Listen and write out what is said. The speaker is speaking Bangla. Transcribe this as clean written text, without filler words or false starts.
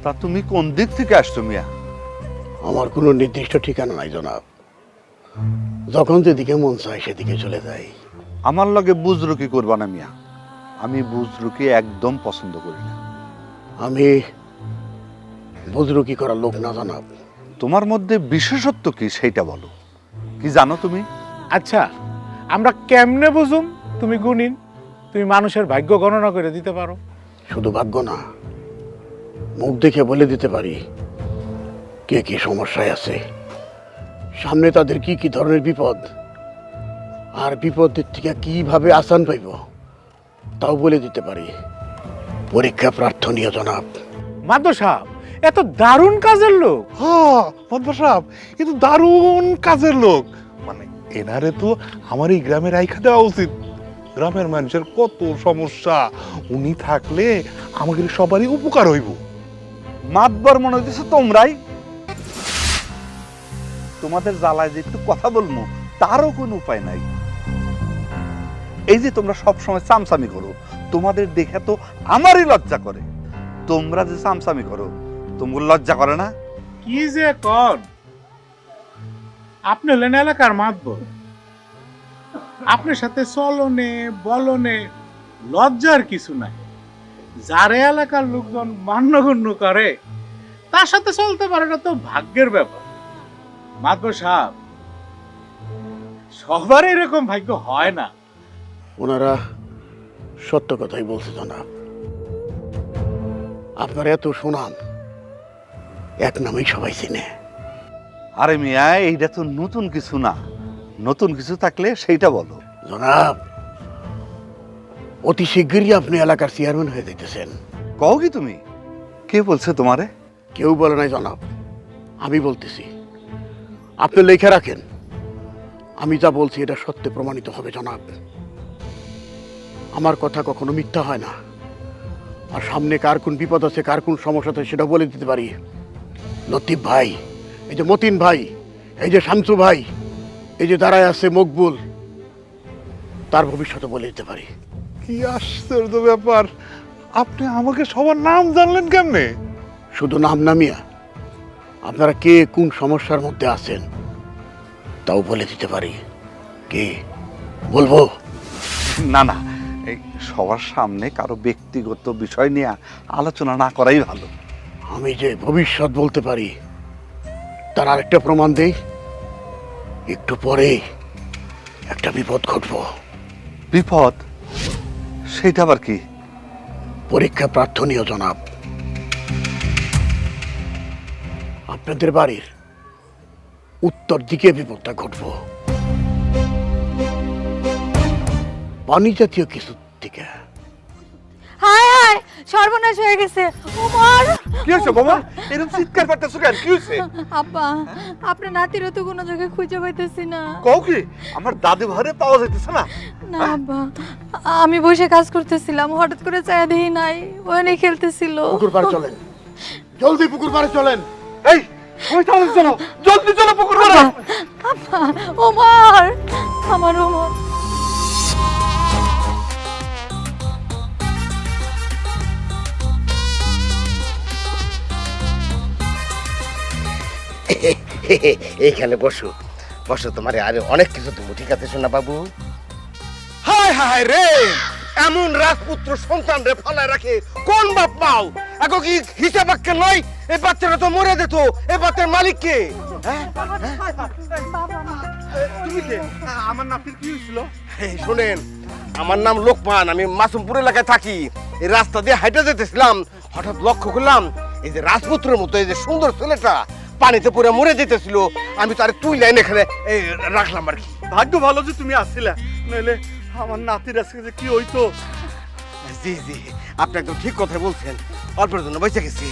তা তুমি কোন দিক থেকে আসছো মিয়া? আমার কোনো নির্দিষ্ট ঠিকানা নাই জনাব, যখন যেদিকে মন চায় সেদিকে চলে যাই। আমার লগে বুজরুকি করবা না মিয়া, আমি বুজরুকি একদম পছন্দ করি না। আমি বুজরুকি করার লোক না জনাব। তোমার মধ্যে বিশেষত্ব কি সেইটা বলো। কি জানো তুমি? আচ্ছা, আমরা কেমনে বুঝুম তুমি গুণিন? তুমি মানুষের ভাগ্য গণনা করে দিতে পারো? শুধু ভাগ্য না, মুখ দেখে বলে দিতে পারি কে কি সমস্যায় আছে, সামনে তাদের কি কি ধরনের বিপদ, আর বিপদের থেকে কিভাবে আসান পাইব তাও বলে দিতে পারি। পরীক্ষা প্রার্থনীয় জনাব। মাদ্দ সাহেব এত দারুণ কাজের লোক। হ্যাঁ মাদবর সাহেব, কিন্তু দারুণ কাজের লোক। মানে এনারে তো আমার এই গ্রামে রাইখা দেওয়া উচিত। গ্রামের মানুষের কত সমস্যা, উনি থাকলে আমাদের সবারই উপকার হইব। মাতবার মনে হইতেছে তোমরাই। তোমাদের জ্বালায় যে একটু কথা বলবো তারও কোনো উপায় নাই। এই যে তোমরা সব সময় চামচামি করো, তোমাদের দেখে তো আমারই লজ্জা করে। তোমরা যে চামচামি করো তোমার লজ্জা করে না? কি যে কর, আপনি হলেন এলাকার মাতবর, আপনার সাথে চলনে বলনে লজ্জার কিছু নাই। যারে এলাকার লোকজন মান্যগণ্য করে তার সাথে চলতে পারে না তো ভাগ্যের ব্যাপার। মাতবর সাহেব, সবার এরকম ভাগ্য হয় না। ওনারা সত্য কথাই বলছে জনাব। আপনার এত সুনাম, এক নামেই সবাই চিনে। আরে মিয়া, এইটা তো নতুন কিছু না। নতুন কিছু থাকলে সেইটা বলো। জনাব, অতি শীঘ্রই আপনি এলাকার চেয়ারম্যান হয়ে যেতেছেন। কও কি তুমি? কে বলছে তোমারে? কেউ বলে নাই জনাব, আমি বলতেছি। আপনি লেখা রাখেন, আমি যা বলছি এটা সত্যে প্রমাণিত হবে জনাব। আমার কথা কখনো মিথ্যা হয় না। আর সামনে কার কোন বিপদ আছে, কার কোন সমস্যা আছে সেটা বলে দিতে পারি। লতিফ ভাই, এই যে মতিন ভাই, এই যে শামসু ভাই, এই যে দাঁড়ায় আছে মকবুল, তার ভবিষ্যৎ বলে দিতে পারি। কি আশ্চর্য ব্যাপার, আপনি আমাকে সবার নাম জানলেন কেমনে? শুধু নাম নামিয়া আপনারা কে কোন সমস্যার মধ্যে আছেন তাও বলে দিতে পারি। কে বলবো? না না, এই সবার সামনে কারো ব্যক্তিগত বিষয় নিয়ে আলোচনা না করাই ভালো। আমি যে ভবিষ্যৎ বলতে পারি তার আরেকটা প্রমাণ দেই। একটু পরে একটা বিপদ ঘটবো। বিপদ? সেটা আবার কি? পরীক্ষা প্রার্থনীয় জনাব। আপনাদের বাড়ির উত্তর দিকে বিপদটা ঘটবো, পানি জাতীয় কিছু থেকে। হায় হায়, সর্বনাশ হয়ে গেছে। উমর, কি হয়েছে বাবা? এরকম চিৎকার করতেছো কেন? কি হয়েছে? আব্বা, আপনার নাতিরও তো কোনো জায়গায় খুঁজে পাইতেছি না। কও কি? আমার দাদু ঘরে পাওয়া যাইতেছে না? না আব্বা, আমি বসে কাজ করতেছিলাম, হঠাৎ করে চায়া দেখি নাই, ওখানে খেলতেছিল। পুকুর পাড়ে চলেন, জলদি পুকুর পাড়ে চলেন। এই সবাই তাহলে চলো, জলদি চলো পুকুর পাড়ে। আব্বা, ওমর, আমার ওমর। এইখানে বসো বসো, তোমার আরে অনেক কিছু তুমি, ঠিক আছে শোনা বাবু? হায় হায় রে, এমন রাজপুত্র সন্তান রে ফালায় রাখে কোন বাপ মাও? এখন কি হিসাব আক্কেল নয়? এই বাচ্চাটা তো মরে যেত, এই বাচ্চার মালিক কে? হ্যাঁ? তুমি কে? আমার নাতির কি হয়েছিল? এই শোনেন, আমার নাম লোকমান, আমি মাসুমপুর এলাকায় থাকি। এই রাস্তা দিয়ে হাইটে যেতেছিলাম, হঠাৎ লক্ষ্য করলাম এই যে রাজপুত্রের মতো এই যে সুন্দর ছেলেটা পানিতে পড়ে মরে যেতেছিল। আমি তার তুই লাইন এখানে রাখলাম আর কি। ভাগ্য ভালো যে তুমি আসছিলে, নইলে আমার নাতির আজকে যে কি হইতো। জি জি, আপনি একদম ঠিক কথা বলছেন, অল্পের জন্য বেঁচে গেছি।